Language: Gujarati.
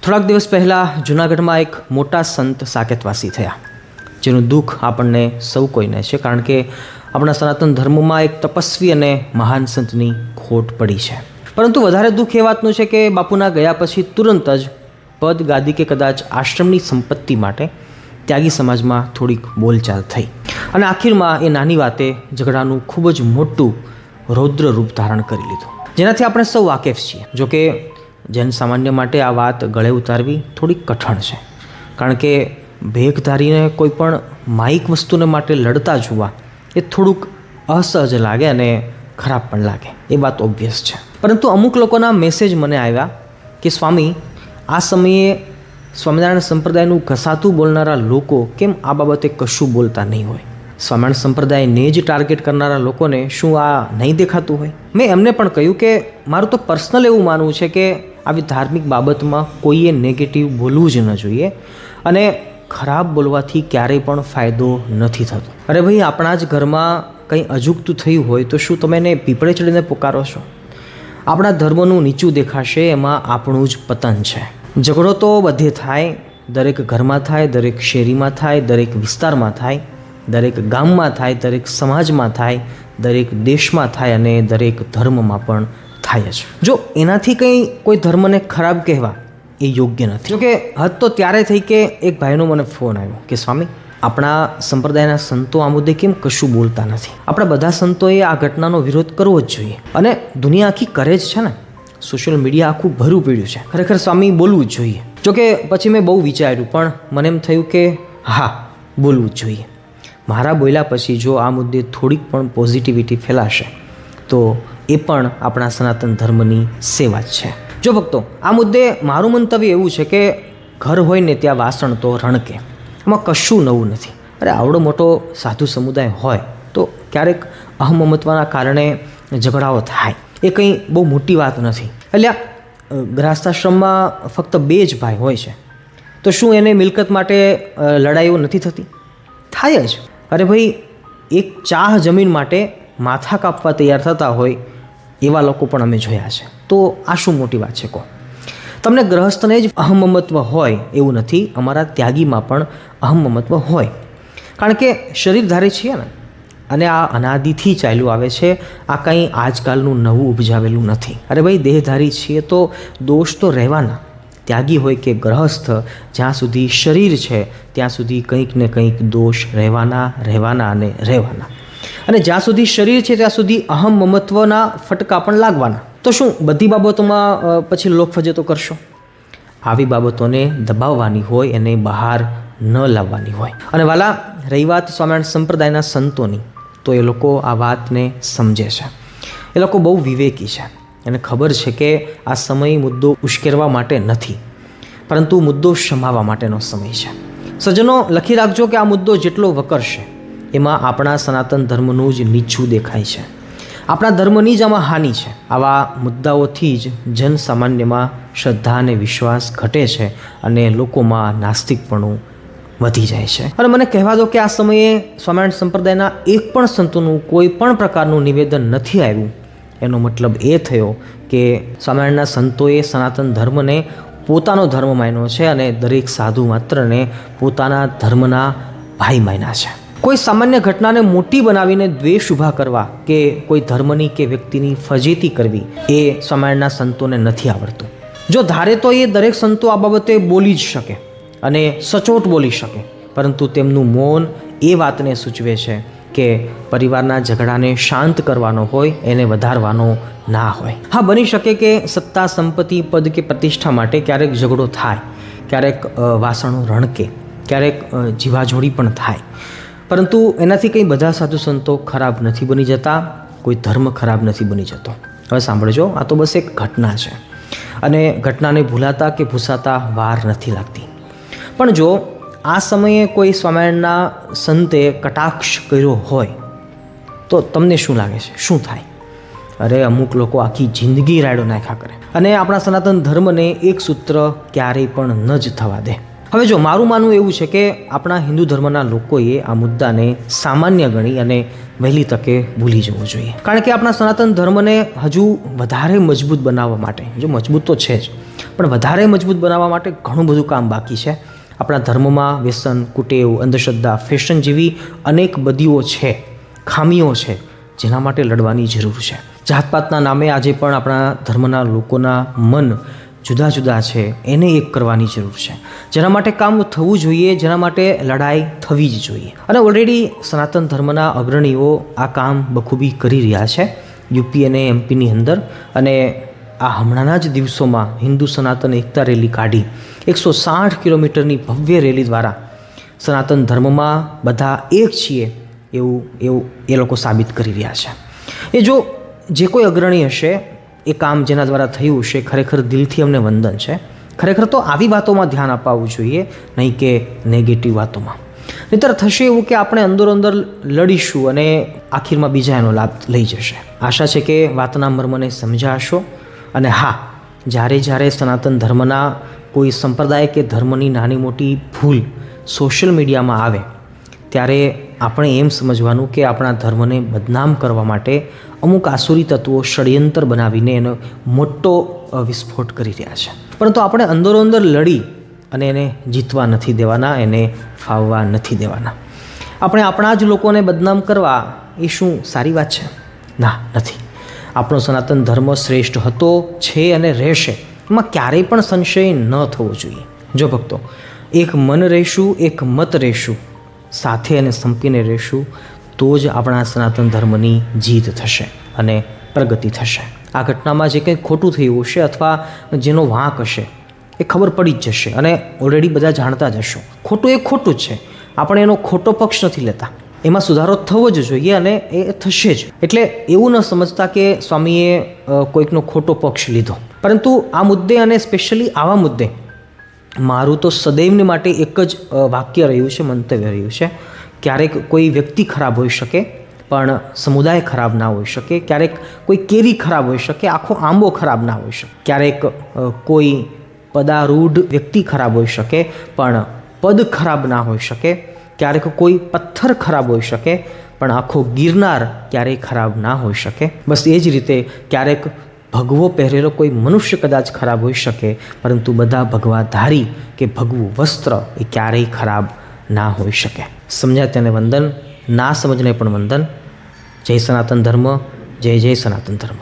થોડાક દિવસ પહેલાં જૂનાગઢમાં એક મોટા સંત સાકેતવાસી થયા, જેનું દુઃખ આપણને સૌ કોઈને છે, કારણ કે આપણા સનાતન ધર્મમાં એક તપસ્વી અને મહાન સંતની ખોટ પડી છે. પરંતુ વધારે દુઃખ એ વાતનું છે કે બાપુના ગયા પછી તુરંત જ પદ, ગાદી કે કદાચ આશ્રમની સંપત્તિ માટે ત્યાગી સમાજમાં થોડીક બોલચાલ થઈ અને આખીરમાં એ નાની વાતે ઝઘડાનું ખૂબ જ મોટું રૌદ્ર રૂપ ધારણ કરી લીધું, જેનાથી આપણે સૌ વાકેફ છીએ. જોકે જન સામાન્ય માટે આ વાત ગળે ઉતારવી થોડીક કઠણ છે, કારણ કે ભેખધારીને કોઈ પણ માયિક વસ્તુને માટે લડતા જોવા એ થોડુંક અસહજ લાગે અને ખરાબ પણ લાગે, એ વાત ઓબ્વિયસ છે. પરંતુ અમુક લોકોના મેસેજ મને આવ્યા કે સ્વામી, આ સમયે સ્વામિનારાયણ સંપ્રદાયનું ઘસાતું બોલનારા લોકો કેમ આ બાબતે કશું બોલતા નહીં હોય? સ્વામિનારાયણ સંપ્રદાયને જ ટાર્ગેટ કરનારા લોકોને શું આ નહીં દેખાતું હોય? મેં એમને પણ કહ્યું કે મારું તો પર્સનલ એવું માનવું છે કે આવી ધાર્મિક બાબતમાં કોઈએ નેગેટિવ બોલવું જ ન જોઈએ અને ખરાબ બોલવાથી ક્યારેય પણ ફાયદો નથી થતો. અરે ભાઈ, આપણા જ ઘરમાં કંઈ અજુગતું થયું હોય તો શું તમે એને પીપળે ચડીને પુકારો છો? આપણા ધર્મનું નીચું દેખાશે એમાં આપણું જ પતન છે. ઝઘડો તો બધે થાય, દરેક ઘરમાં થાય, દરેક શેરીમાં થાય, દરેક વિસ્તારમાં થાય, દરેક ગામમાં થાય, દરેક સમાજમાં થાય, દરેક દેશમાં થાય અને દરેક ધર્મમાં પણ થાય જ. જો એનાથી કંઈ કોઈ ધર્મને ખરાબ કહેવા એ યોગ્ય નથી. જોકે હદ તો ત્યારે થઈ કે એક ભાઈનો મને ફોન આવ્યો કે સ્વામી, આપણા સંપ્રદાયના સંતો આ મુદ્દે કેમ કશું બોલતા નથી? આપણા બધા સંતોએ આ ઘટનાનો વિરોધ કરવો જ જોઈએ અને દુનિયા આખી કરે જ છે ને, સોશિયલ મીડિયા આખું ભરું પડ્યું છે. ખરેખર સ્વામી, બોલવું જ જોઈએ. જોકે પછી મેં બહુ વિચાર્યું, પણ મને એમ થયું કે હા, બોલવું જ જોઈએ. મારા બોલ્યા પછી જો આ મુદ્દે થોડીક પણ પોઝિટિવિટી ફેલાશે તો એ પણ આપણા સનાતન ધર્મની સેવા જ છે. જો ભક્તો, આ મુદ્દે મારું મંતવ્ય એવું છે કે ઘર હોય ને ત્યાં વાસણ તો રણકે, એમાં કશું નવું નથી. અરે આવડો મોટો સાધુ સમુદાય હોય તો ક્યારેક અહમમત્વના કારણે ઝઘડાઓ થાય, એ કંઈ બહુ મોટી વાત નથી. એટલે ગ્રહસ્થાશ્રમમાં ફક્ત 2 જ ભાઈ હોય છે, તો શું એને મિલકત માટે લડાઈઓ નથી થતી? થાય જ. અરે ભાઈ, એક ચાહ જમીન માટે માથા કાપવા તૈયાર થતા હોય એવા લોકો પણ અમે જોયા છે. તો આ શું મોટી વાત છે કહો? તમને ગ્રહસ્થને જ અહમમત્વ હોય એવું નથી, અમારા ત્યાગીમાં પણ અહમમત્વ હોય, કારણ કે શરીરધારી છીએ ને, અને આ અનાદિથી ચાલ્યું આવે છે. આ કંઈ આજકાલનું નવું ઉપજાવેલું નથી. અરે ભાઈ, દેહધારી છીએ તો દોષ તો રહેવાના. ત્યાગી હોય કે ગ્રહસ્થ, જ્યાં સુધી શરીર છે ત્યાં સુધી કંઈક ને કંઈક દોષ રહેવાના અને રહેવાના. અને જ્યાં સુધી શરીર છે ત્યાં સુધી અહમ મમત્વના ફટકા પણ લાગવાના. તો શું બધી બાબતોમાં પછી લોકફજેતો કરશો? આવી બાબતોને દબાવવાની હોય, એને બહાર ન લાવવાની હોય. અને વાલા, રહી વાત સ્વામિનારાયણ સંપ્રદાયના સંતોની, તો એ લોકો આ વાતને સમજે છે. એ લોકો બહુ વિવેકી છે. એને ખબર છે કે આ સમય મુદ્દો ઉશ્કેરવા માટે નથી, પરંતુ મુદ્દો શમાવવા માટેનો સમય છે. સજ્જનો, લખી રાખજો કે આ મુદ્દો જેટલો વકરશે એમાં આપણા સનાતન ધર્મનું જ નીચું દેખાય છે. આપણા ધર્મની જ આમાં હાનિ છે. આવા મુદ્દાઓથી જ જન સામાન્યમાં શ્રદ્ધા અને વિશ્વાસ ઘટે છે અને લોકોમાં નાસ્તિકપણું વધી જાય છે. અને મને કહેવા દો કે આ સમયે સ્વામિનારાયણ સંપ્રદાયના એક પણ સંતોનું કોઈ પણ પ્રકારનું નિવેદન નથી આવ્યું. એનો મતલબ એ થયો કે સ્વામિનારાયણના સંતોએ સનાતન ધર્મને પોતાનો ધર્મ માન્યો છે અને દરેક સાધુ માત્રને પોતાના ધર્મના ભાઈ માન્યા છે. કોઈ સામાન્ય ઘટનાને મોટી બનાવીને દ્વેષ ઊભા કરવા કે કોઈ ધર્મની કે વ્યક્તિની ફજેતી કરવી એ સ્વામિનારાયણના સંતોને નથી આવડતું. જો ધારે તો એ દરેક સંતો આ બાબતે બોલી જ શકે અને સચોટ બોલી શકે, પરંતુ તેમનું મૌન એ વાતને સૂચવે છે કે પરિવારના ઝઘડાને શાંત કરવાનો હોય, એને વધારવાનો ના હોય. હા, બની શકે કે સત્તા, સંપત્તિ, પદ કે પ્રતિષ્ઠા માટે ક્યારેક ઝઘડો થાય, ક્યારેક વાસણો રણકે, ક્યારેક જીવાજોડી પણ થાય, પરંતુ એનાથી કંઈ બધા સાધુ સંતો ખરાબ નથી બની જતા, કોઈ ધર્મ ખરાબ નથી બની જતો. હવે સાંભળજો, આ તો બસ એક ઘટના છે અને ઘટનાને ભૂલાતા કે ભૂસાતા વાર નથી લાગતી. પણ જો આ સમયે કોઈ સ્વામિનારાયણના સંતે કટાક્ષ કર્યો હોય તો તમને શું લાગે છે? શું થાય? અરે, અમુક લોકો આખી જિંદગી રાયડો નાખ્યા કરે અને આપણા સનાતન ધર્મને એક સૂત્ર ક્યારેય પણ ન જ થવા દે. હવે જો મારું માનવું એવું છે કે આપણા હિન્દુ ધર્મના લોકોએ આ મુદ્દાને સામાન્ય ગણી અને વહેલી તકે ભૂલી જવું જોઈએ. કારણ કે આપણા સનાતન ધર્મને હજુ વધારે મજબૂત બનાવવા માટે, જો મજબૂત તો છે જ, પણ પણ વધારે મજબૂત બનાવવા માટે ઘણું બધું કામ બાકી છે. આપણા ધર્મમાં વ્યસન, કુટેવ, અંધશ્રદ્ધા, ફેશન જેવી અનેક બદીઓ છે, ખામીઓ છે, જેના માટે લડવાની જરૂર છે. જાતપાતના નામે આજે પણ આપણા ધર્મના લોકોના મન જુદા જુદા છે, એને એક કરવાની જરૂર છે. જેના માટે કામ થવું જોઈએ, જેના માટે લડાઈ થવી જ જોઈએ. અને ઓલરેડી સનાતન ધર્મના અગ્રણીઓ આ કામ બખૂબી કરી રહ્યા છે યુપી અને એમપીની અંદર. અને આ હમણાંના જ દિવસોમાં હિન્દુ સનાતન એકતા રેલી કાઢી 160 કિલોમીટરની ભવ્ય રેલી દ્વારા સનાતન ધર્મમાં બધા એક છીએ એવું એ લોકો સાબિત કરી રહ્યા છે. એ જો જે કોઈ અગ્રણી હશે, એ કામ જેના દ્વારા થયું છે, ખરેખર દિલથી અમને વંદન છે. ખરેખર તો આવી વાતોમાં ધ્યાન અપાવવું જોઈએ, નહીં કે નેગેટિવ વાતોમાં. નહીંતર થશે એવું કે આપણે અંદરો-અંદર લડીશું અને આખીરમાં બીજા એનો લાભ લઈ જશે. આશા છે કે વાતના મર્મને સમજાશો. અને હા, જ્યારે સનાતન ધર્મના કોઈ સંપ્રદાય કે ધર્મની નાની મોટી ભૂલ સોશિયલ મીડિયામાં આવે, ત્યારે આપણે એમ સમજવાનું કે આપણા ધર્મને બદનામ કરવા માટે અમુક આસુરી તત્વો ષડયંત્ર બનાવીને એનો મોટો વિસ્ફોટ કરી રહ્યા છે. પરંતુ આપણે અંદરો-અંદર લડી અને એને જીતવા નથી દેવાના, એને ફાવવા નથી દેવાના. આપણે આપણા જ લોકોને બદનામ કરવા એ શું સારી વાત છે? ના, નથી. આપણો સનાતન ધર્મ શ્રેષ્ઠ હતો, છે અને રહેશે, એમાં ક્યારેય પણ સંશય ન થવો જોઈએ. જો ભક્તો, એક મન રહેશું, એક મત રહેશું, સાથે અને સંપીને રહેશું, તો જ આપણા સનાતન ધર્મની જીત થશે અને પ્રગતિ થશે. આ ઘટનામાં જે કંઈ ખોટું થયું હશે અથવા જેનો વાંક હશે, એ ખબર પડી જ જશે અને ઓલરેડી બધા જાણતા જ હશો. ખોટું એ ખોટું જ છે, આપણે એનો ખોટો પક્ષ નથી લેતા. એમાં સુધારો થવો જ જોઈએ અને એ થશે જ. એટલે એવું ન સમજતા કે સ્વામીએ કોઈકનો ખોટો પક્ષ લીધો. પરંતુ આ મુદ્દે અને સ્પેશિયલી આવા મુદ્દે મારું તો સદૈવને માટે એક જ વાક્ય રહ્યું છે, મંતવ્ય રહ્યું છે. ક્યારેક કોઈ વ્યક્તિ ખરાબ હોઈ શકે, પણ સમુદાય ખરાબ ના હોઈ શકે. ક્યારેક કોઈ કેરી ખરાબ હોઈ શકે, આખો આંબો ખરાબ ના હોઈ શકે. ક્યારેક કોઈ પદારૂઢ વ્યક્તિ ખરાબ હોઈ શકે, પણ પદ ખરાબ ના હોઈ શકે. ક્યારેક કોઈ પથ્થર ખરાબ હોઈ શકે, પણ આખો ગિરનાર ક્યારેય ખરાબ ના હોઈ શકે. બસ એ જ રીતે ક્યારેક ભગવો પહેરેલો કોઈ મનુષ્ય કદાચ ખરાબ હોઈ શકે, પરંતુ બધા ભગવાધારી કે ભગવું વસ્ત્ર એ ક્યારેય ખરાબ ના હોઈ શકે. સમજ્યા તેને વંદન, ના સમજને પણ વંદન. જય સનાતન ધર્મ, જય જય સનાતન ધર્મ.